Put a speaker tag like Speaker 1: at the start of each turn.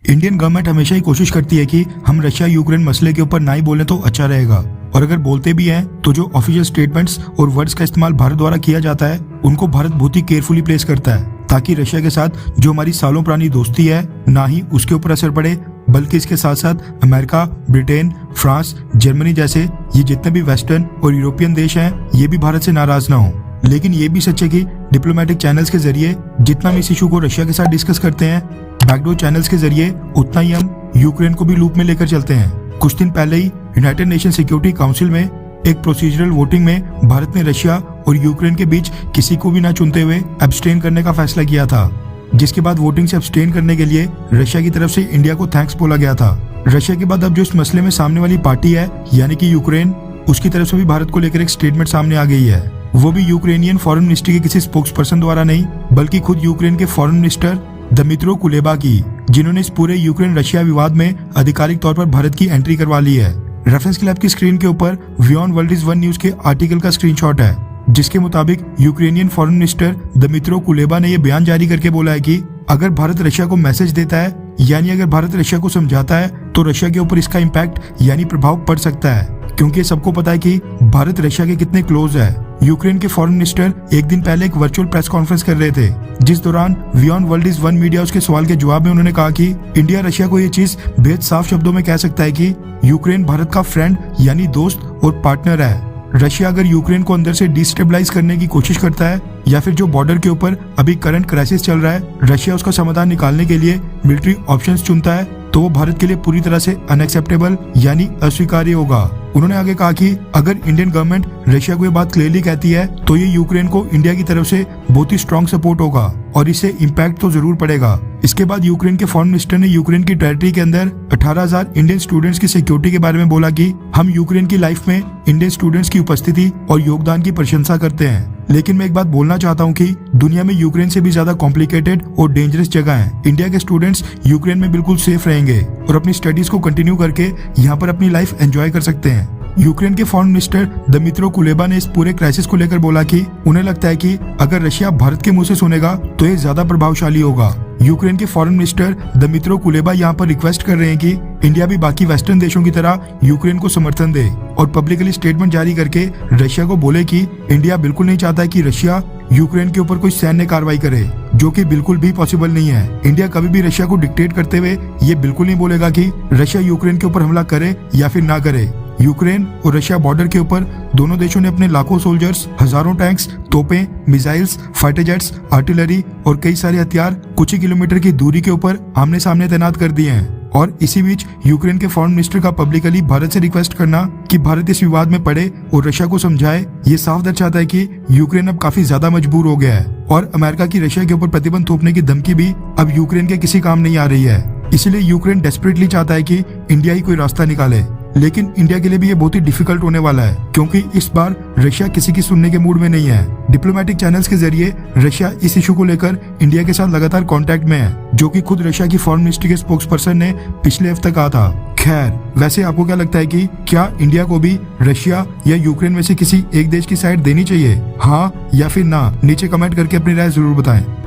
Speaker 1: Indian government हमेशा ही कोशिश करती है कि हम रशिया यूक्रेन मसले के ऊपर ना ही बोलें तो अच्छा रहेगा, और अगर बोलते भी हैं तो जो ऑफिशियल स्टेटमेंट्स और वर्ड्स का इस्तेमाल भारत द्वारा किया जाता है उनको भारत बहुत ही केयरफुली प्लेस करता है, ताकि रशिया के साथ जो हमारी सालों पुरानी दोस्ती है ना ही उसके ऊपर असर पड़े, बल्कि इसके साथ साथ अमेरिका, ब्रिटेन, फ्रांस, जर्मनी जैसे ये जितने भी वेस्टर्न और यूरोपियन देश हैं ये भी भारत से नाराज ना हो। लेकिन ये भी सच है कि डिप्लोमेटिक चैनल्स के जरिए जितना हम इस इशू को रशिया के साथ डिस्कस करते हैं, बैकडोर चैनल्स के जरिए उतना ही हम यूक्रेन को भी लूप में लेकर चलते हैं। कुछ दिन पहले ही यूनाइटेड नेशन सिक्योरिटी काउंसिल में एक प्रोसीजरल वोटिंग में भारत ने रशिया और यूक्रेन के बीच किसी को भी ना चुनते हुए एब्सटेन करने का फैसला किया था, जिसके बाद वोटिंग से एब्सटेन करने के लिए रशिया की तरफ से इंडिया को थैंक्स बोला गया था। रशिया के बाद अब जो इस मसले में सामने वाली पार्टी है यानी कि यूक्रेन, उसकी तरफ से भी भारत को लेकर एक स्टेटमेंट सामने आ गई है। वो भी यूक्रेनियन फॉरेन मिनिस्ट्री के किसी स्पोक्स पर्सन द्वारा नहीं, बल्कि खुद यूक्रेन के फॉरेन मिनिस्टर दमित्रो कुलेबा की, जिन्होंने इस पूरे यूक्रेन रशिया विवाद में आधिकारिक तौर पर भारत की एंट्री करवा ली है। रेफरेंस के लिए आपकी स्क्रीन के ऊपर WION world is one news के आर्टिकल का स्क्रीनशॉट है, जिसके मुताबिक यूक्रेनियन फॉरेन मिनिस्टर दमित्रो कुलेबा ने यह बयान जारी करके बोला है कि अगर भारत रशिया को मैसेज देता है, यानी अगर भारत रशिया को समझाता है, तो रशिया के ऊपर इसका इम्पैक्ट यानी प्रभाव पड़ सकता है, क्योंकि सबको पता है कि भारत रशिया के कितने क्लोज है। यूक्रेन के फॉरेन मिनिस्टर एक दिन पहले एक वर्चुअल प्रेस कॉन्फ्रेंस कर रहे थे, जिस दौरान WION world is one media उसके सवाल के जवाब में उन्होंने कहा कि इंडिया रशिया को ये चीज बेहद साफ शब्दों में कह सकता है कि यूक्रेन भारत का फ्रेंड यानी दोस्त और पार्टनर है। रशिया अगर यूक्रेन को अंदर से डिस्टेबलाइज करने की कोशिश करता है, या फिर जो बॉर्डर के ऊपर अभी करंट क्राइसिस चल रहा है, रशिया उसका समाधान निकालने के लिए मिलिट्री ऑप्शंस चुनता है, तो वो भारत के लिए पूरी तरह से अनएक्सेप्टेबल यानी अस्वीकार्य होगा। उन्होंने आगे कहा कि अगर इंडियन गवर्नमेंट रशिया को ये बात क्लियरली कहती है, तो ये यूक्रेन को इंडिया की तरफ से बहुत ही स्ट्रॉन्ग सपोर्ट होगा और इससे इम्पैक्ट तो जरूर पड़ेगा। इसके बाद यूक्रेन के फॉरेन मिनिस्टर ने यूक्रेन की टेरिटरी के अंदर 18,000 इंडियन स्टूडेंट्स की सिक्योरिटी के बारे में बोला कि हम यूक्रेन की लाइफ में इंडियन स्टूडेंट्स की उपस्थिति और योगदान की प्रशंसा करते हैं। लेकिन मैं एक बात बोलना चाहता हूँ कि दुनिया में यूक्रेन से भी ज्यादा कॉम्प्लिकेटेड और डेंजरस जगह है। इंडिया के स्टूडेंट्स यूक्रेन में बिल्कुल सेफ रहेंगे और अपनी स्टडीज को कंटिन्यू करके यहाँ पर अपनी लाइफ एंजॉय कर सकते हैं। यूक्रेन के फॉरेन मिनिस्टर दमित्रो कुलेबा ने इस पूरे क्राइसिस को लेकर बोला कि उन्हें लगता है कि अगर रशिया भारत के मुंह से सुनेगा तो ये ज्यादा प्रभावशाली होगा। यूक्रेन के फॉरेन मिनिस्टर दमित्रो कुलेबा यहाँ पर रिक्वेस्ट कर रहे हैं कि इंडिया भी बाकी वेस्टर्न देशों की तरह यूक्रेन को समर्थन दे और पब्लिकली स्टेटमेंट जारी करके रशिया को बोले कि इंडिया बिल्कुल नहीं चाहता है कि रशिया यूक्रेन के ऊपर कोई सैन्य कार्रवाई करे, जो कि बिल्कुल भी पॉसिबल नहीं है। इंडिया कभी भी रशिया को डिक्टेट करते हुए ये बिल्कुल नहीं बोलेगा कि रशिया यूक्रेन के ऊपर हमला करे या फिर ना करे। यूक्रेन और रशिया बॉर्डर के ऊपर दोनों देशों ने अपने लाखों सोल्जर्स, हजारों टैंक्स, तोपें, मिसाइल्स, फाइटर जेट्स, आर्टिलरी और कई सारे हथियार कुछ ही किलोमीटर की दूरी के ऊपर आमने सामने तैनात कर दिए हैं। और इसी बीच यूक्रेन के फॉरेन मिनिस्टर का पब्लिकली भारत से रिक्वेस्ट करना कि भारत इस विवाद में पड़े और रशिया को समझाए, ये साफ दर्शाता है कि यूक्रेन अब काफी ज्यादा मजबूर हो गया है और अमेरिका की रशिया के ऊपर प्रतिबंध थोपने की धमकी भी अब यूक्रेन के किसी काम नहीं आ रही है। इसीलिए यूक्रेन डेस्परेटली चाहता है कि इंडिया ही कोई रास्ता निकाले, लेकिन इंडिया के लिए भी ये बहुत ही डिफिकल्ट होने वाला है, क्योंकि इस बार रशिया किसी की सुनने के मूड में नहीं है। डिप्लोमेटिक चैनल्स के जरिए रशिया इस इशू को लेकर इंडिया के साथ लगातार कांटेक्ट में है, जो कि खुद रशिया की फॉरेन मिनिस्ट्री के स्पोक्स पर्सन ने पिछले हफ्ते कहा था। खैर, वैसे आपको क्या लगता है कि क्या इंडिया को भी रशिया या यूक्रेन में से किसी एक देश की साइड देनी चाहिए, हाँ या फिर ना? नीचे कमेंट करके अपनी राय जरूर बताएं।